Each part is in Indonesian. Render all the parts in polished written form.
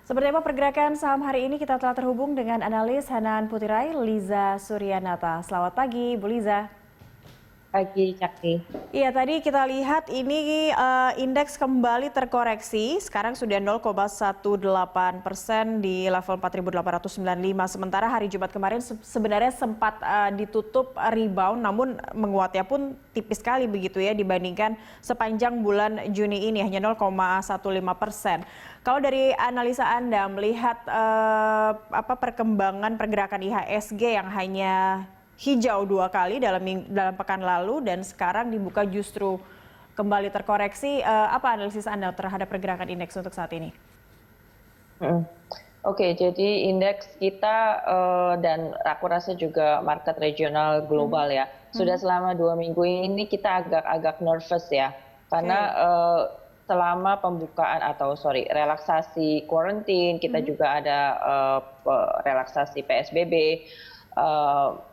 Seperti apa pergerakan saham hari ini? Kita telah terhubung dengan analis Hanan Putirai, Liza Suryanata. Selamat pagi, Bu Liza. Pagi, Cakti. Iya, tadi kita lihat ini indeks kembali terkoreksi. Sekarang sudah 0,18% di level 4.895. Sementara hari Jumat kemarin sebenarnya sempat ditutup rebound, namun menguatnya pun tipis sekali begitu ya dibandingkan sepanjang bulan Juni ini hanya 0,15%. Kalau dari analisa Anda melihat perkembangan pergerakan IHSG yang hanya hijau 2 kali dalam pekan lalu dan sekarang dibuka justru kembali terkoreksi, apa analisis Anda terhadap pergerakan indeks untuk saat ini? Oke, jadi indeks kita dan aku rasa juga market regional global ya, sudah selama 2 minggu ini kita agak nervous ya, karena selama pembukaan relaksasi quarantine, kita juga ada relaksasi PSBB.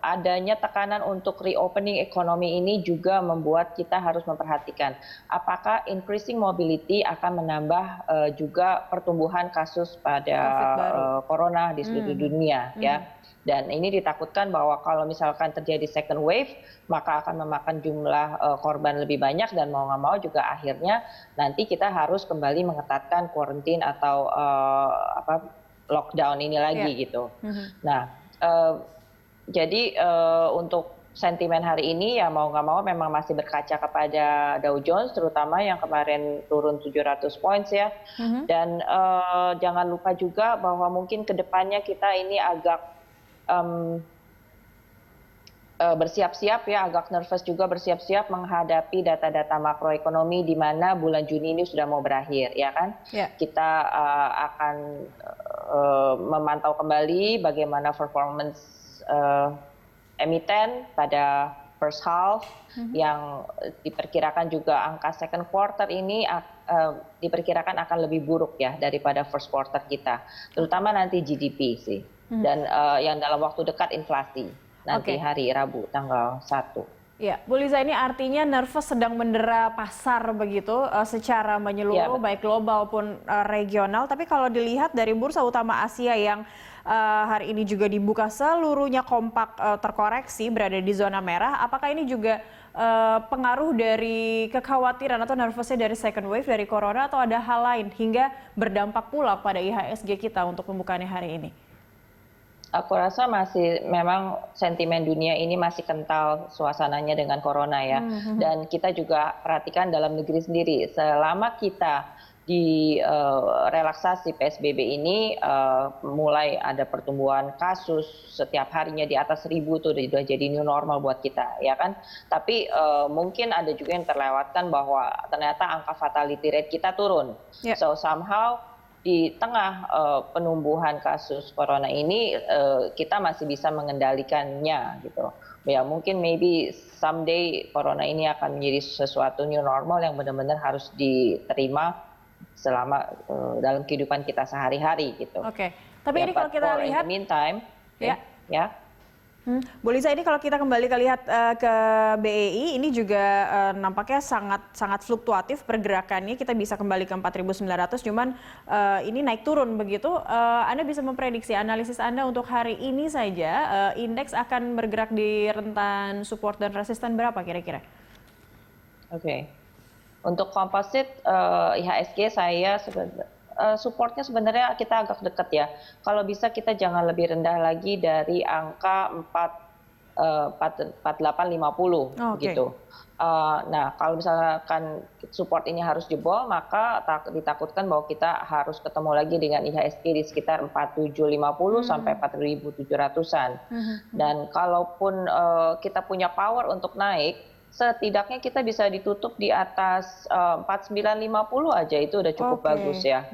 Adanya tekanan untuk reopening ekonomi ini juga membuat kita harus memperhatikan apakah increasing mobility akan menambah juga pertumbuhan kasus pada corona di seluruh dunia ya. Dan ini ditakutkan bahwa kalau misalkan terjadi second wave maka akan memakan jumlah korban lebih banyak dan mau nggak mau juga akhirnya nanti kita harus kembali mengetatkan quarantine atau lockdown ini lagi gitu. Nah, jadi untuk sentimen hari ini ya mau nggak mau memang masih berkaca kepada Dow Jones terutama yang kemarin turun 700 points ya. Dan jangan lupa juga bahwa mungkin kedepannya kita ini agak bersiap-siap ya, agak nervous juga bersiap-siap menghadapi data-data makroekonomi di mana bulan Juni ini sudah mau berakhir ya kan. Kita akan memantau kembali bagaimana performance emiten pada first half yang diperkirakan juga angka second quarter ini diperkirakan akan lebih buruk ya daripada first quarter kita, terutama nanti GDP sih dan yang dalam waktu dekat inflasi nanti hari Rabu tanggal 1. Ya, Bu Liza, ini artinya nervous sedang mendera pasar begitu secara menyeluruh baik global maupun regional. Tapi kalau dilihat dari bursa utama Asia yang hari ini juga dibuka seluruhnya kompak terkoreksi berada di zona merah, apakah ini juga pengaruh dari kekhawatiran atau nervousnya dari second wave dari corona atau ada hal lain hingga berdampak pula pada IHSG kita untuk pembukaannya hari ini? Aku rasa masih memang sentimen dunia ini masih kental suasananya dengan corona ya. Dan kita juga perhatikan dalam negeri sendiri. Selama kita di relaksasi PSBB ini mulai ada pertumbuhan kasus setiap harinya di atas 1.000 tuh udah jadi new normal buat kita ya kan. Tapi mungkin ada juga yang terlewatkan bahwa ternyata angka fatality rate kita turun. So somehow di tengah penumbuhan kasus corona ini kita masih bisa mengendalikannya gitu. Ya mungkin maybe someday corona ini akan menjadi sesuatu new normal yang benar-benar harus diterima selama dalam kehidupan kita sehari-hari gitu. Tapi ini kalau kita lihat in the meantime, Bu Liza, ini kalau kita kembali lihat ke BEI, ini juga nampaknya sangat fluktuatif pergerakannya. Kita bisa kembali ke 4.900, cuman ini naik turun begitu. Anda bisa memprediksi analisis Anda untuk hari ini saja, indeks akan bergerak di rentan support dan resisten berapa kira-kira? Untuk komposit IHSG saya supportnya sebenarnya kita agak dekat ya. Kalau bisa kita jangan lebih rendah lagi dari angka 4850 gitu. Nah kalau misalkan support ini harus jebol maka ditakutkan bahwa kita harus ketemu lagi dengan IHSG di sekitar 4750 sampai 4700-an. Dan kalaupun kita punya power untuk naik, setidaknya kita bisa ditutup di atas 4950 aja itu udah cukup bagus ya.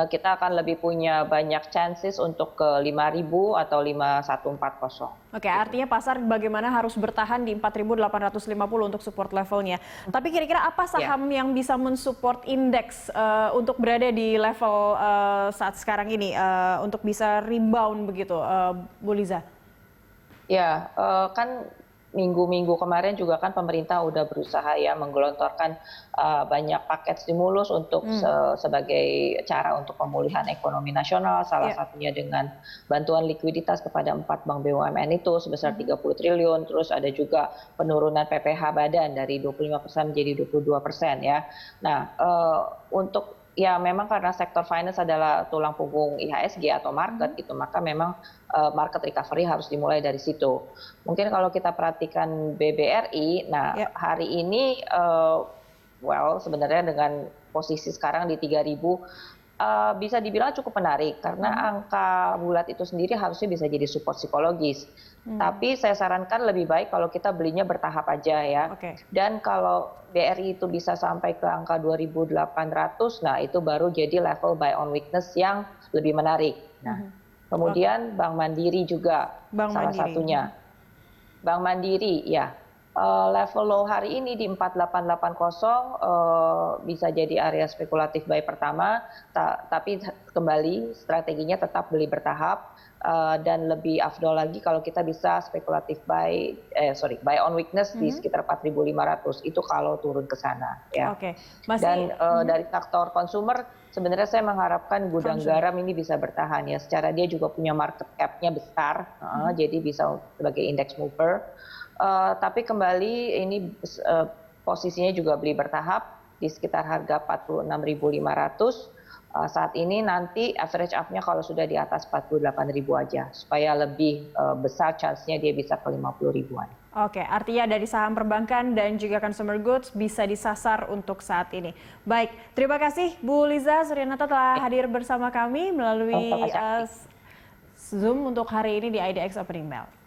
Kita akan lebih punya banyak chances untuk ke 5000 atau 5140. Artinya pasar bagaimana harus bertahan di 4850 untuk support levelnya. Tapi kira-kira apa saham yang bisa mensupport indeks untuk berada di level saat sekarang ini untuk bisa rebound begitu, Bu Liza? Ya, kan minggu-minggu kemarin juga kan pemerintah udah berusaha ya menggelontorkan banyak paket stimulus untuk sebagai cara untuk pemulihan ekonomi nasional, salah satunya dengan bantuan likuiditas kepada 4 bank BUMN itu sebesar 30 triliun, terus ada juga penurunan PPh badan dari 25% menjadi 22% ya. Nah, untuk ya memang karena sektor finance adalah tulang punggung IHSG atau market gitu, maka memang market recovery harus dimulai dari situ. Mungkin kalau kita perhatikan BBRI, nah hari ini sebenarnya dengan posisi sekarang di 3.000 bisa dibilang cukup menarik karena angka bulat itu sendiri harusnya bisa jadi support psikologis. Tapi saya sarankan lebih baik kalau kita belinya bertahap aja ya. Dan kalau BRI itu bisa sampai ke angka 2.800, nah itu baru jadi level buy on weakness yang lebih menarik. Nah, kemudian Bank Mandiri juga salah satunya. Bank Mandiri ya. Level low hari ini di 4880 bisa jadi area spekulatif buy pertama, tapi kembali strateginya tetap beli bertahap dan lebih afdol lagi kalau kita bisa spekulatif buy on weakness di sekitar 4.500 itu kalau turun ke sana ya. Dan dari sektor konsumer sebenarnya saya mengharapkan gudang garam ini bisa bertahan ya, secara dia juga punya market cap-nya besar, jadi bisa sebagai index mover. Tapi kembali ini posisinya juga beli bertahap di sekitar harga 46.500. Saat ini nanti average up-nya kalau sudah di atas 48.000 aja, supaya lebih besar chance-nya dia bisa ke 50 ribuan. Oke, artinya dari saham perbankan dan juga consumer goods bisa disasar untuk saat ini. Baik, terima kasih Bu Liza Suryanata telah hadir bersama kami melalui Zoom untuk hari ini di IDX Opening Bell.